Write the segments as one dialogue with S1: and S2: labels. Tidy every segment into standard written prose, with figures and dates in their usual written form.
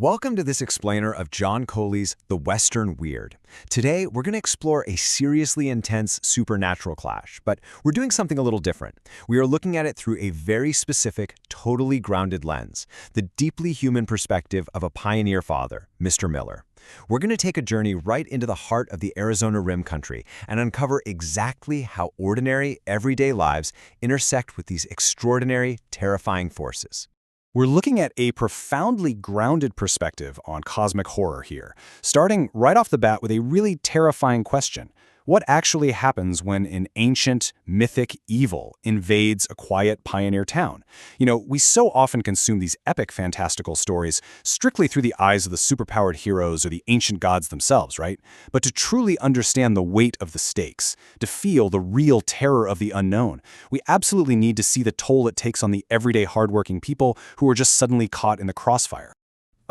S1: Welcome to this explainer of John Coley's The Western Weird. Today, we're going to explore a seriously intense supernatural clash, but we're doing something a little different. We are looking at it through a very specific, totally grounded lens, the deeply human perspective of a pioneer father, Mr. Miller. We're going to take a journey right into the heart of the Arizona Rim Country and uncover exactly how ordinary, everyday lives intersect with these extraordinary, terrifying forces.
S2: We're looking at a profoundly grounded perspective on cosmic horror here, starting right off the bat with a really terrifying question. What actually happens when an ancient, mythic evil invades a quiet pioneer town? We so often consume these epic fantastical stories strictly through the eyes of the superpowered heroes or the ancient gods themselves, right? But to truly understand the weight of the stakes, to feel the real terror of the unknown, we absolutely need to see the toll it takes on the everyday hardworking people who are just suddenly caught in the crossfire.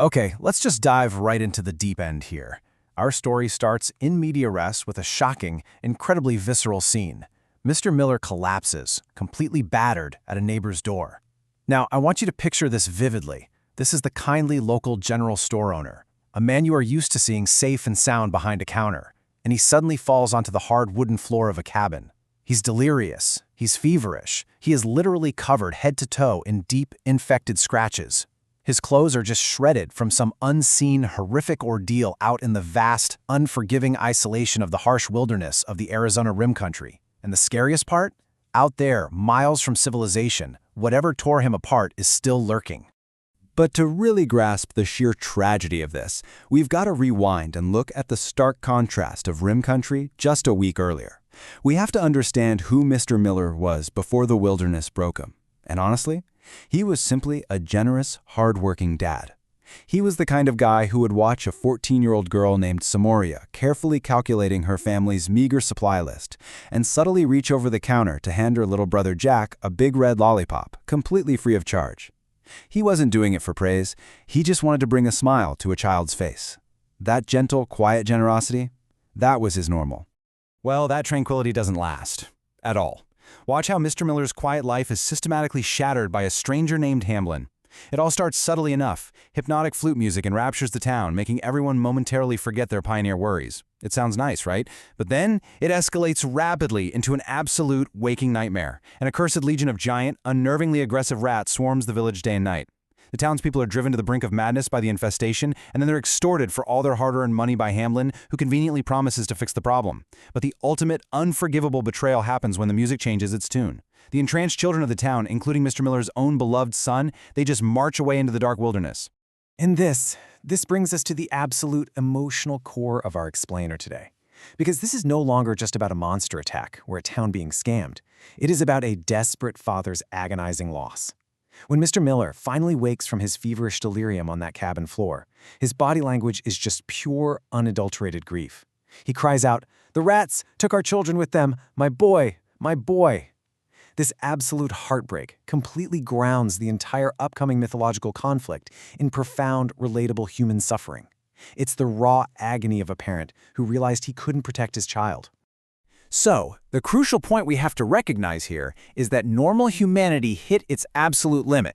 S3: Okay, let's just dive right into the deep end here. Our story starts in media res with a shocking, incredibly visceral scene. Mr. Miller collapses, completely battered, at a neighbor's door. Now, I want you to picture this vividly. This is the kindly local general store owner, a man you are used to seeing safe and sound behind a counter, and he suddenly falls onto the hard wooden floor of a cabin. He's delirious, he's feverish, he is literally covered head to toe in deep, infected scratches. His clothes are just shredded from some unseen, horrific ordeal out in the vast, unforgiving isolation of the harsh wilderness of the Arizona Rim Country. And the scariest part? Out there, miles from civilization, whatever tore him apart is still lurking.
S1: But to really grasp the sheer tragedy of this, we've got to rewind and look at the stark contrast of Rim Country just a week earlier. We have to understand who Mr. Miller was before the wilderness broke him. And honestly, he was simply a generous, hard-working dad. He was the kind of guy who would watch a 14-year-old girl named Samoria carefully calculating her family's meager supply list and subtly reach over the counter to hand her little brother Jack a big red lollipop, completely free of charge. He wasn't doing it for praise. He just wanted to bring a smile to a child's face. That gentle, quiet generosity, that was his normal.
S3: Well, that tranquility doesn't last. At all. Watch how Mr. Miller's quiet life is systematically shattered by a stranger named Hamblin. It all starts subtly enough. Hypnotic flute music enraptures the town, making everyone momentarily forget their pioneer worries. It sounds nice, right? But then it escalates rapidly into an absolute waking nightmare. An accursed legion of giant, unnervingly aggressive rats swarms the village day and night. The townspeople are driven to the brink of madness by the infestation, and then they're extorted for all their hard-earned money by Hamblin, who conveniently promises to fix the problem. But the ultimate, unforgivable betrayal happens when the music changes its tune. The entranced children of the town, including Mr. Miller's own beloved son, they just march away into the dark wilderness.
S4: And this brings us to the absolute emotional core of our explainer today. Because this is no longer just about a monster attack or a town being scammed. It is about a desperate father's agonizing loss. When Mr. Miller finally wakes from his feverish delirium on that cabin floor, his body language is just pure, unadulterated grief. He cries out, "The rats took our children with them! My boy! My boy!" This absolute heartbreak completely grounds the entire upcoming mythological conflict in profound, relatable human suffering. It's the raw agony of a parent who realized he couldn't protect his child.
S3: So, the crucial point we have to recognize here is that normal humanity hit its absolute limit.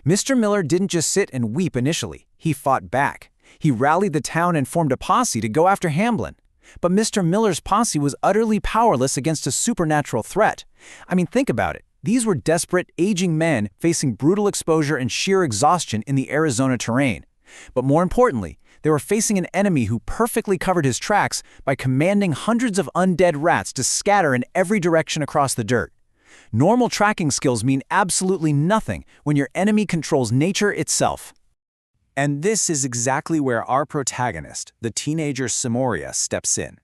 S3: Mr. Miller didn't just sit and weep initially. He fought back. He rallied the town and formed a posse to go after Hamblin. But Mr. Miller's posse was utterly powerless against a supernatural threat. I mean, think about it. These were desperate, aging men facing brutal exposure and sheer exhaustion in the Arizona terrain. But more importantly, they were facing an enemy who perfectly covered his tracks by commanding hundreds of undead rats to scatter in every direction across the dirt. Normal tracking skills mean absolutely nothing when your enemy controls nature itself.
S4: And this is exactly where our protagonist, the teenager Samoria, steps in.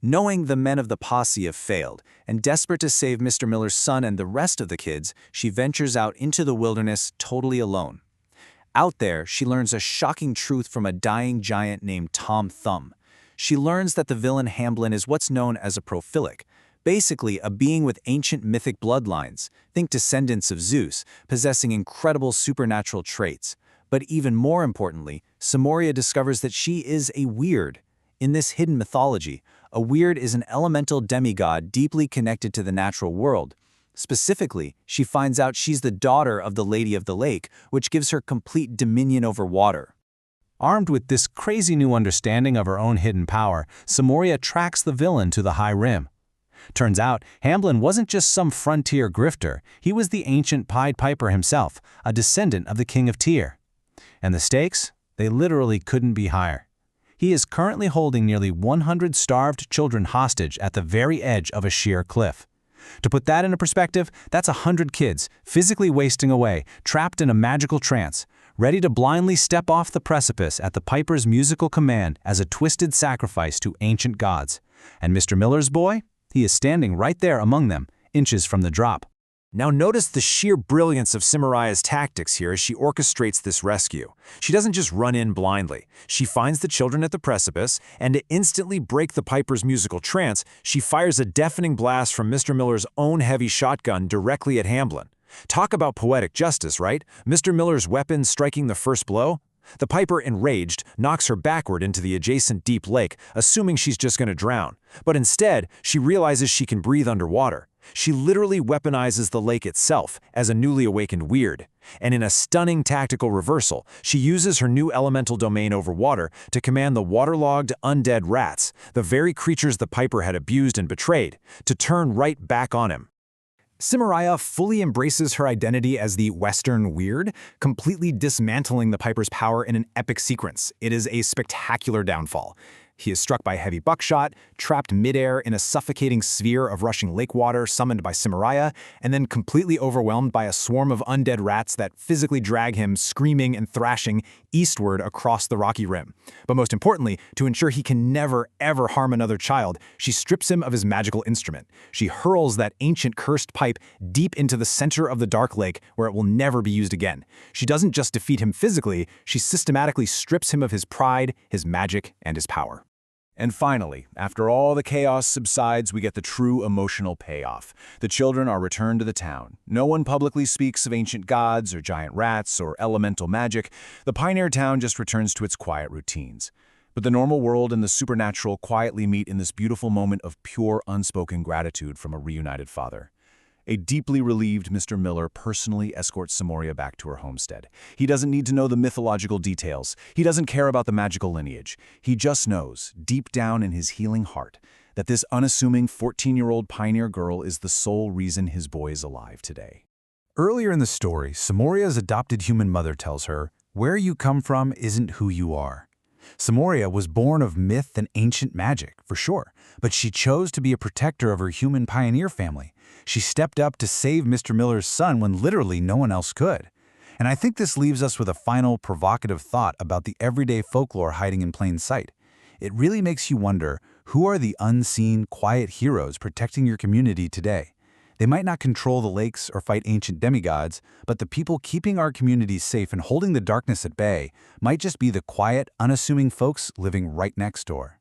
S4: Knowing the men of the posse have failed, and desperate to save Mr. Miller's son and the rest of the kids, she ventures out into the wilderness totally alone. Out there, she learns a shocking truth from a dying giant named Tom Thumb. She learns that the villain Hamblin is what's known as a prophilic, basically a being with ancient mythic bloodlines, think descendants of Zeus, possessing incredible supernatural traits. But even more importantly, Samoria discovers that she is a weird. In this hidden mythology, a weird is an elemental demigod deeply connected to the natural world. Specifically, she finds out she's the daughter of the Lady of the Lake, which gives her complete dominion over water.
S3: Armed with this crazy new understanding of her own hidden power, Samoria tracks the villain to the High Rim. Turns out, Hamblin wasn't just some frontier grifter, he was the ancient Pied Piper himself, a descendant of the King of Tyr. And the stakes? They literally couldn't be higher. He is currently holding nearly 100 starved children hostage at the very edge of a sheer cliff. To put that into perspective, that's 100 kids, physically wasting away, trapped in a magical trance, ready to blindly step off the precipice at the Piper's musical command as a twisted sacrifice to ancient gods. And Mr. Miller's boy? He is standing right there among them, inches from the drop.
S2: Now notice the sheer brilliance of Samaria's tactics here as she orchestrates this rescue. She doesn't just run in blindly. She finds the children at the precipice, and to instantly break the Piper's musical trance, she fires a deafening blast from Mr. Miller's own heavy shotgun directly at Hamblin. Talk about poetic justice, right? Mr. Miller's weapon striking the first blow? The Piper, enraged, knocks her backward into the adjacent deep lake, assuming she's just going to drown. But instead, she realizes she can breathe underwater. She literally weaponizes the lake itself as a newly awakened weird. And in a stunning tactical reversal, she uses her new elemental domain over water to command the waterlogged undead rats, the very creatures the Piper had abused and betrayed, to turn right back on him.
S4: Samaria fully embraces her identity as the Western Weird, completely dismantling the Piper's power in an epic sequence. It is a spectacular downfall. He is struck by heavy buckshot, trapped midair in a suffocating sphere of rushing lake water summoned by Samaria, and then completely overwhelmed by a swarm of undead rats that physically drag him, screaming and thrashing, eastward across the rocky rim. But most importantly, to ensure he can never, ever harm another child, she strips him of his magical instrument. She hurls that ancient cursed pipe deep into the center of the dark lake where it will never be used again. She doesn't just defeat him physically, she systematically strips him of his pride, his magic, and his power.
S3: And finally, after all the chaos subsides, we get the true emotional payoff. The children are returned to the town. No one publicly speaks of ancient gods or giant rats or elemental magic. The pioneer town just returns to its quiet routines. But the normal world and the supernatural quietly meet in this beautiful moment of pure, unspoken gratitude from a reunited father. A deeply relieved Mr. Miller personally escorts Samoria back to her homestead. He doesn't need to know the mythological details. He doesn't care about the magical lineage. He just knows, deep down in his healing heart, that this unassuming 14-year-old pioneer girl is the sole reason his boy is alive today. Earlier in the story, Samoria's adopted human mother tells her, "Where you come from isn't who you are." Samoria was born of myth and ancient magic, for sure, but she chose to be a protector of her human pioneer family. She stepped up to save Mr. Miller's son when literally no one else could. And I think this leaves us with a final provocative thought about the everyday folklore hiding in plain sight. It really makes you wonder, who are the unseen, quiet heroes protecting your community today? They might not control the lakes or fight ancient demigods, but the people keeping our communities safe and holding the darkness at bay might just be the quiet, unassuming folks living right next door.